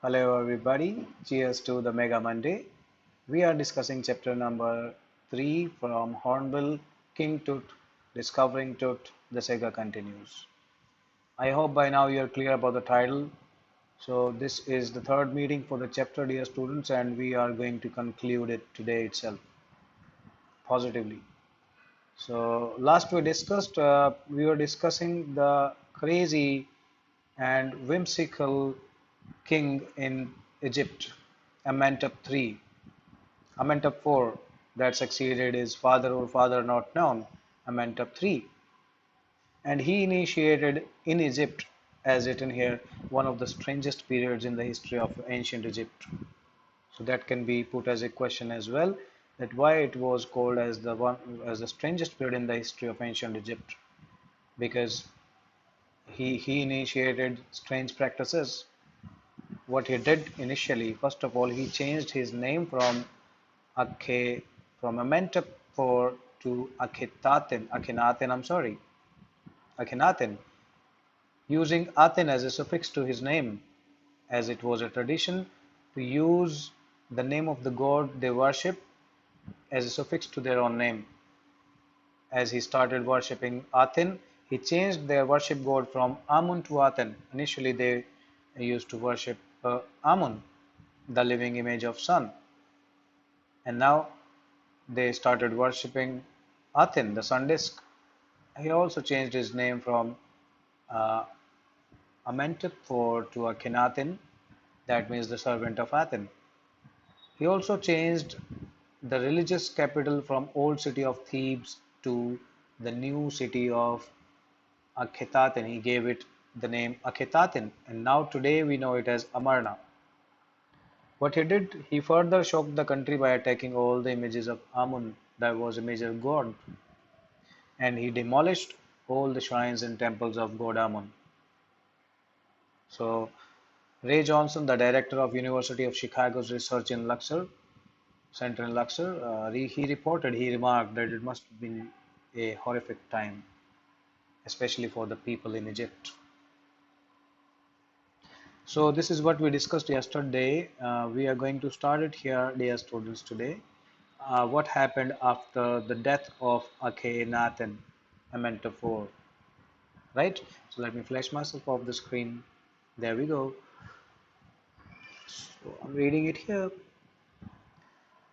Hello everybody, cheers to the Mega Monday. We are discussing chapter number 3 from Hornbill, King Tut, Discovering Tut, the saga continues. I hope by now you are clear about the title. So this is the third meeting for the chapter, dear students, and we are going to conclude it today itself, positively. So last we were discussing the crazy and whimsical king in Egypt, Amenhotep III. Amenhotep IV that succeeded his father or father not known, Amenhotep III. And he initiated in Egypt, as written here, one of the strangest periods in the history of ancient Egypt. So that can be put as a question as well, that why it was called as the strangest period in the history of ancient Egypt, because he initiated strange practices. What he did initially, first of all, he changed his name Akhe, from Amenhotep IV to Akhenaten, using Aten as a suffix to his name, as it was a tradition to use the name of the god they worship as a suffix to their own name. As he started worshipping Aten, he changed their worship god from Amun to Aten. Initially, they used to worship Amun, the living image of sun, and now they started worshipping Aten, the sun disk. He also changed his name from uh, Amenhotep IV to Akhenaten, that means the servant of Aten. He also changed the religious capital from old city of Thebes to the new city of Akhetaten. He gave it the name Akhetaten, and now today we know it as Amarna. What he did, he further shocked the country by attacking all the images of Amun, that was a major god, and he demolished all the shrines and temples of god Amun. So Ray Johnson, the director of University of Chicago's research in Luxor, Center in Luxor, he remarked that it must have been a horrific time, especially for the people in Egypt. So this is what we discussed yesterday. We are going to start it here, dear students, today. What happened after the death of Akhenaten, Amenhotep IV, right? So let me flash myself off the screen. There we go. So I'm reading it here.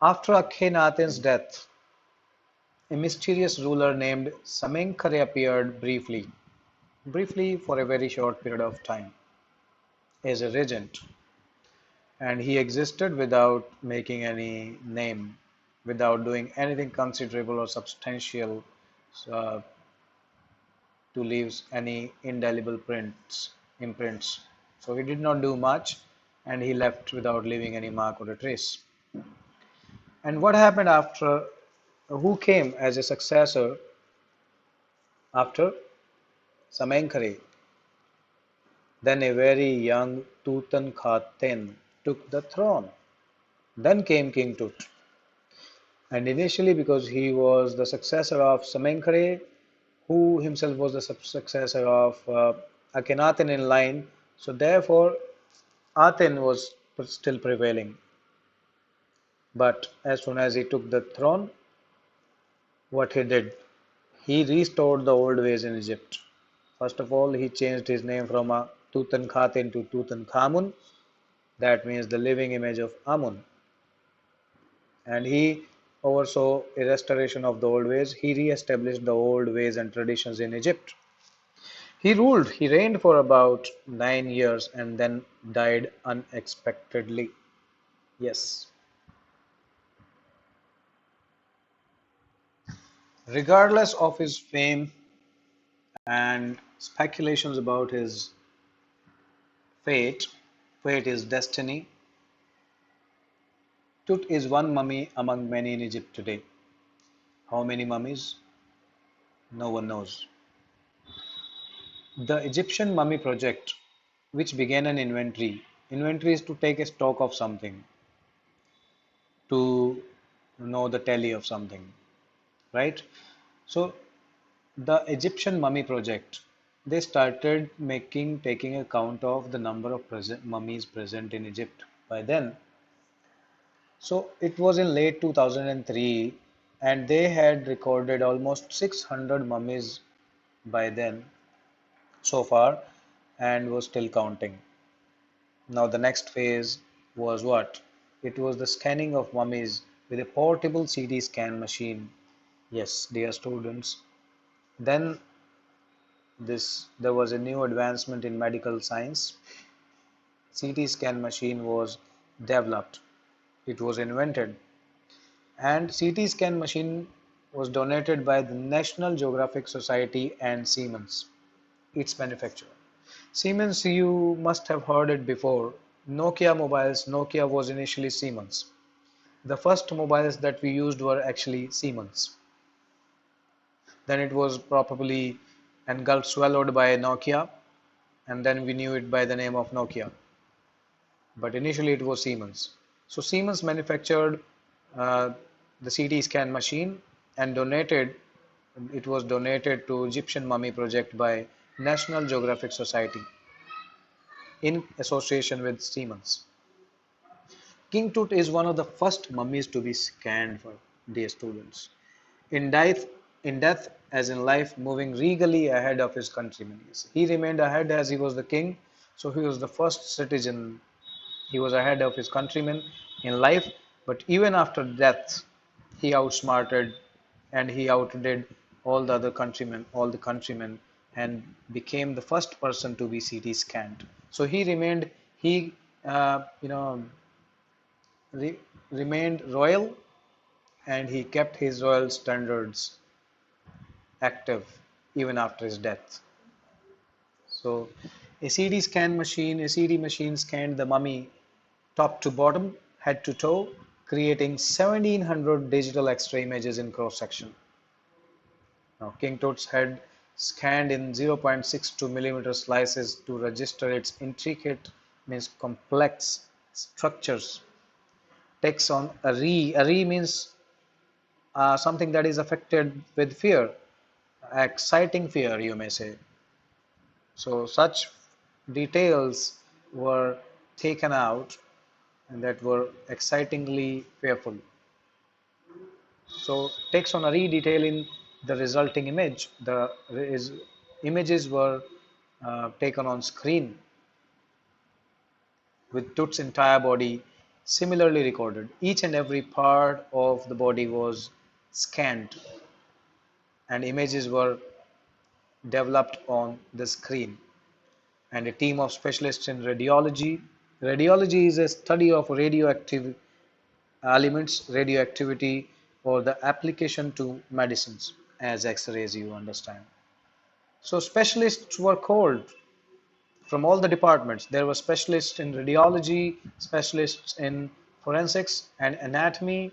After Akhenaten's death, a mysterious ruler named Samenkhare appeared briefly for a very short period of time, as a regent, and he existed without making any name, without doing anything considerable or substantial uh, to leave any indelible imprints. So he did not do much, and he left without leaving any mark or a trace. And what happened after? Who came as a successor after Samenkhare? Then a very young Tutankhaten took the throne. Then came King Tut. And initially, because he was the successor of Samenkhare, who himself was the successor of Akhenaten in line, so therefore Aten was still prevailing. But as soon as he took the throne, what he did, he restored the old ways in Egypt. First of all, he changed his name from Tutankhaten to Tutankhamun. That means the living image of Amun. And he oversaw a restoration of the old ways. He re-established the old ways and traditions in Egypt. He reigned for about 9 years and then died unexpectedly. Yes. Regardless of his fame and speculations about his fate, fate is destiny, Tut is one mummy among many in Egypt today. How many mummies? No one knows. The Egyptian Mummy Project, which began an inventory is to take a stock of something, to know the tally of something, right? So the Egyptian Mummy Project They started taking account of the number of mummies present in Egypt by then. So it was in late 2003, and they had recorded almost 600 mummies by then so far, and was still counting. Now the next phase was what? It was the scanning of mummies with a portable CT scan machine. Yes, dear students. Then this there was a new advancement in medical science. CT scan machine was developed. It was invented, and CT scan machine was donated by the National Geographic Society and Siemens, its manufacturer. Siemens, you must have heard it before. Nokia mobiles, Nokia was initially Siemens. The first mobiles that we used were actually Siemens. Then it was probably engulfed, swallowed by Nokia, and then we knew it by the name of Nokia. But initially it was Siemens. So Siemens manufactured uh, the CT scan machine and donated. It was donated to Egyptian Mummy Project by National Geographic Society in association with Siemens. King Tut is one of the first mummies to be scanned for dear students. In death, in death as in life, moving regally ahead of his countrymen. He remained ahead as he was the king, so he was the first citizen. He was ahead of his countrymen in life, but even after death, he outsmarted and he outdid all the countrymen, and became the first person to be CT scanned. So he remained, he, uh, you know, re- remained royal, and he kept his royal standards active even after his death. So a CT machine scanned the mummy top to bottom, head to toe, creating 1700 digital X-ray images in cross-section. Now, King Tut's head scanned in 0.62 millimeter slices to register its intricate, means complex structures. Takes on a re. A re means something that is affected with fear, exciting fear, you may say. So such details were taken out and that were excitingly fearful. So takes on a re-detail in the resulting image. Images were taken on screen with Tut's entire body similarly recorded. Each and every part of the body was scanned and images were developed on the screen. And a team of specialists in radiology. Radiology is a study of radioactive elements, radioactivity, or the application to medicines as X-rays, you understand. So specialists were called from all the departments. There were specialists in radiology, specialists in forensics and anatomy.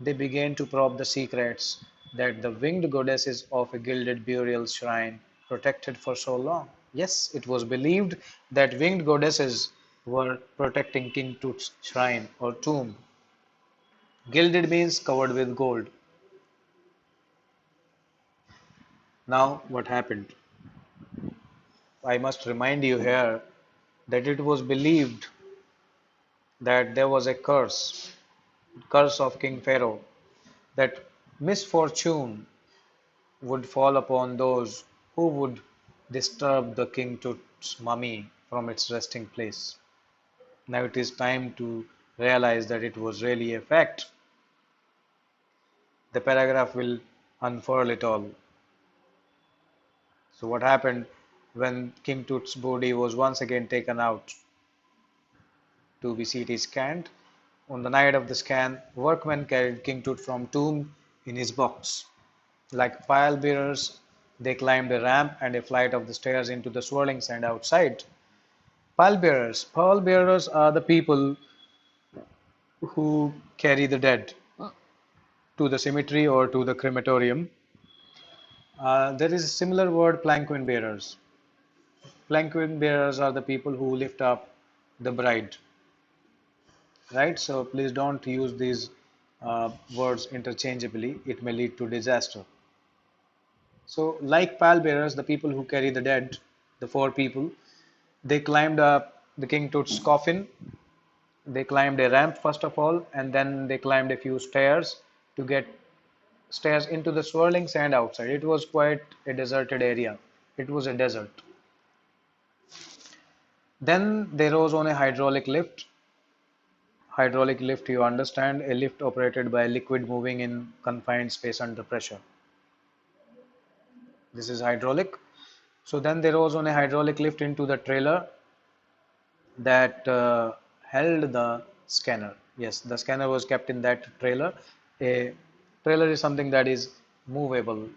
They began to probe the secrets that the winged goddesses of a gilded burial shrine protected for so long. Yes, it was believed that winged goddesses were protecting King Tut's shrine or tomb. Gilded means covered with gold. Now, what happened? I must remind you here that it was believed that there was a curse of King Pharaoh, that misfortune would fall upon those who would disturb the King Tut's mummy from its resting place. Now it is time to realize that it was really a fact. The paragraph will unfurl it all. So what happened when King Tut's body was once again taken out to be CT scanned? On the night of the scan, workmen carried King Tut from tomb in his box. Like pile bearers, they climbed a ramp and a flight of the stairs into the swirling sand outside. Pile bearers are the people who carry the dead to the cemetery or to the crematorium. There is a similar word, planquin bearers. Planquin bearers are the people who lift up the bride, right? So please don't use these words interchangeably. It may lead to disaster. So, like pallbearers, the people who carry the dead, the four people, they climbed up the King Tut's coffin. They climbed a ramp first of all, and then they climbed a few stairs to get stairs into the swirling sand outside. It was quite a deserted area. It was a desert. Then they rose on a hydraulic lift. Hydraulic lift, you understand, a lift operated by a liquid moving in confined space under pressure. This is hydraulic. So then they rose on a hydraulic lift into the trailer that held the scanner. Yes, the scanner was kept in that trailer. A trailer is something that is movable.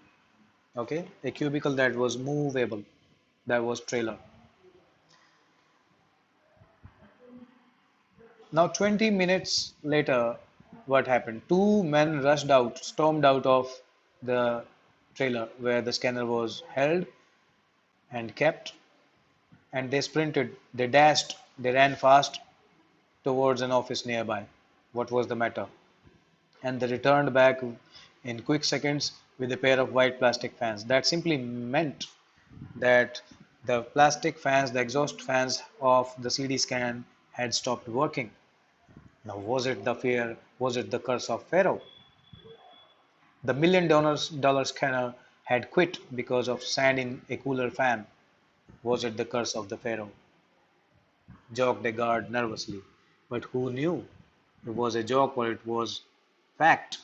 Okay, a cubicle that was movable. That was trailer. Now 20 minutes later, what happened? Two men rushed out, stormed out of the trailer where the scanner was held and kept, and they sprinted, they dashed, they ran fast towards an office nearby. What was the matter? And they returned back in quick seconds with a pair of white plastic fans. That simply meant that the plastic fans, the exhaust fans of the CD scan had stopped working. Now, was it the fear? Was it the curse of Pharaoh? The $1 million scanner had quit because of sand in a cooler fan. Was it the curse of the Pharaoh? Joked a guard nervously. But who knew? It was a joke or it was fact.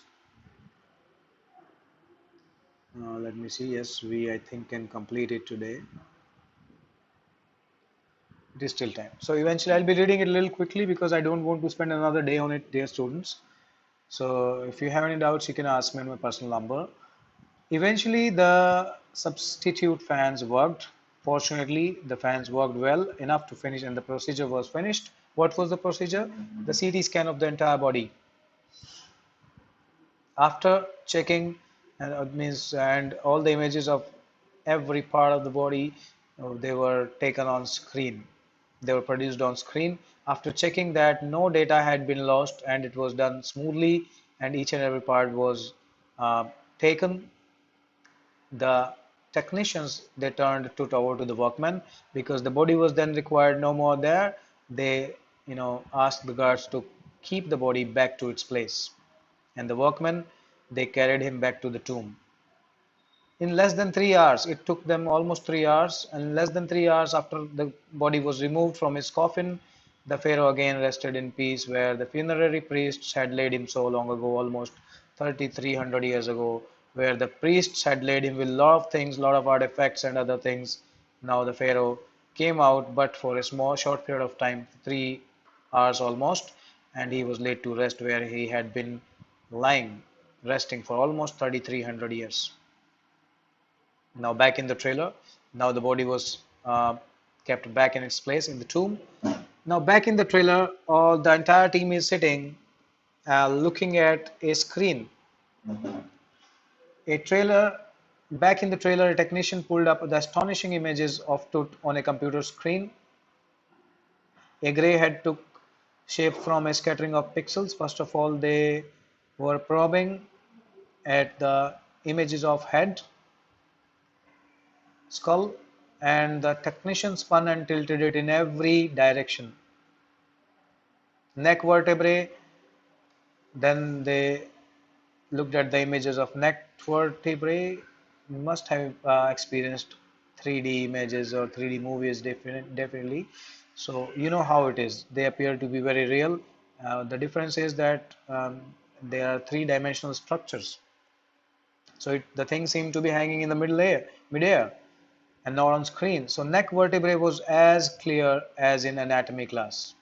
Let me see. Yes, we I think can complete it today. It is still time. So eventually I'll be reading it a little quickly because I don't want to spend another day on it, dear students. So if you have any doubts, you can ask me on my personal number. Eventually, the substitute fans worked. Fortunately, the fans worked well enough to finish, and the procedure was finished. What was the procedure? The CT scan of the entire body. After checking, and means and all the images of every part of the body, they were taken on screen. They were produced on screen. After checking that no data had been lost and it was done smoothly, and each and every part was taken, the technicians they turned to over to the workmen because the body was then required no more there. They asked the guards to keep the body back to its place, and the workmen they carried him back to the tomb. In less than 3 hours, it took them almost 3 hours, and less than 3 hours after the body was removed from his coffin, the pharaoh again rested in peace where the funerary priests had laid him so long ago, almost 3,300 years ago, where the priests had laid him with a lot of things, lot of artifacts and other things. Now the pharaoh came out, but for a small short period of time, 3 hours almost, and he was laid to rest where he had been lying, resting for almost 3,300 years. Now back in the trailer. Now the body was kept back in its place in the tomb. Now back in the trailer, all the entire team is sitting, looking at a screen. A trailer. Back in the trailer, a technician pulled up the astonishing images of Tut on a computer screen. A grey head took shape from a scattering of pixels. First of all, they were probing at the images of head, skull, and the technician spun and tilted it in every direction. Neck vertebrae, then they looked at the images of neck vertebrae. You must have experienced 3D images or 3D movies definitely. So you know how it is. They appear to be very real. The difference is that they are three-dimensional structures. So the thing seemed to be hanging in the mid-air, and not on screen. So neck vertebrae was as clear as in anatomy class.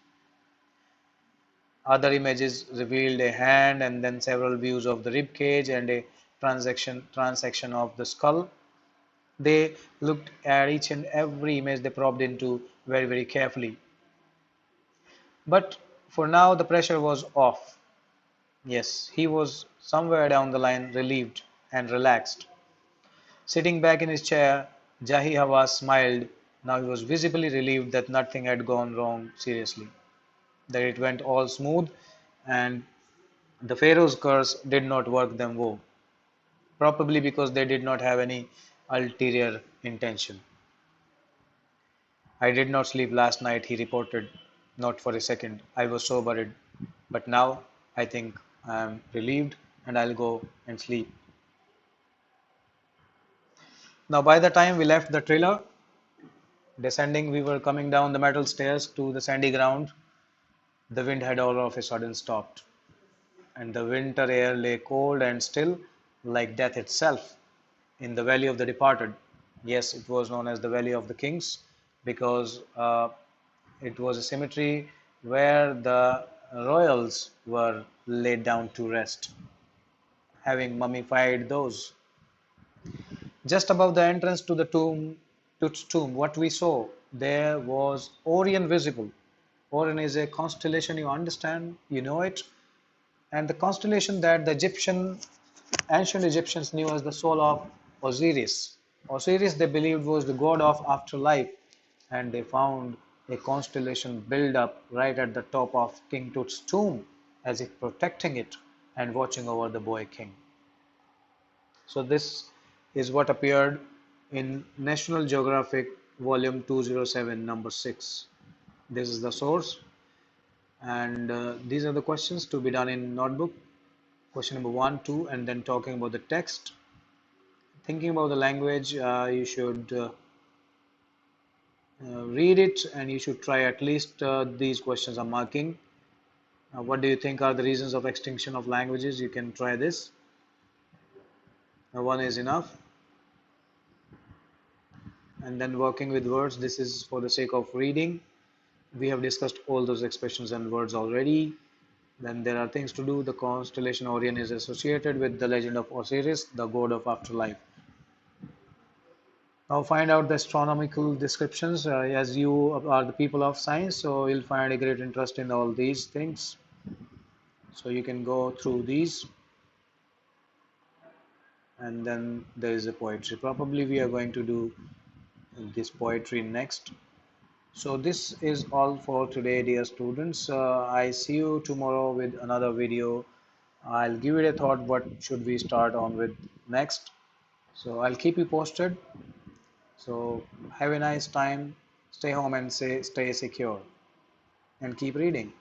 Other images revealed a hand and then several views of the rib cage and a transection of the skull. They looked at each and every image they probed into very, very carefully. But for now, the pressure was off. Yes, he was somewhere down the line relieved and relaxed. Sitting back in his chair, Jahi Hawass smiled. Now he was visibly relieved that nothing had gone wrong seriously, that it went all smooth, and the Pharaoh's curse did not work them woe, probably because they did not have any ulterior intention. I did not sleep last night, he reported. Not for a second. I was so worried. But now I think I am relieved and I'll go and sleep. Now, by the time we left the trailer, descending, we were coming down the metal stairs to the sandy ground. The wind had all of a sudden stopped, and the winter air lay cold and still, like death itself, in the Valley of the Departed. Yes, it was known as the Valley of the Kings because it was a cemetery where the royals were laid down to rest, having mummified those. Just above the entrance to the tomb, Tut's tomb, what we saw there was Orion visible. Orion is a constellation, you understand, you know it, and the constellation that the ancient Egyptians knew as the soul of Osiris. Osiris, they believed, was the god of afterlife, and they found a constellation built up right at the top of King Tut's tomb, as if protecting it and watching over the boy king. So this is what appeared in National Geographic Volume 207, number 6. This is the source, and these are the questions to be done in notebook. Question number 1, 2, and then talking about the text. Thinking about the language, you should read it and you should try at least these questions are marking. What do you think are the reasons of extinction of languages? You can try this. One is enough. And then working with words, this is for the sake of reading. We have discussed all those expressions and words already. Then there are things to do. The constellation Orion is associated with the legend of Osiris, the god of afterlife. Now find out the astronomical descriptions as you are the people of science, so you'll find a great interest in all these things. So you can go through these, and then there is a poetry. Probably we are going to do this poetry next. So this is all for today, dear students. I see you tomorrow with another video. I'll give it a thought what should we start on with next. So I'll keep you posted. So have a nice time. Stay home and stay secure and keep reading.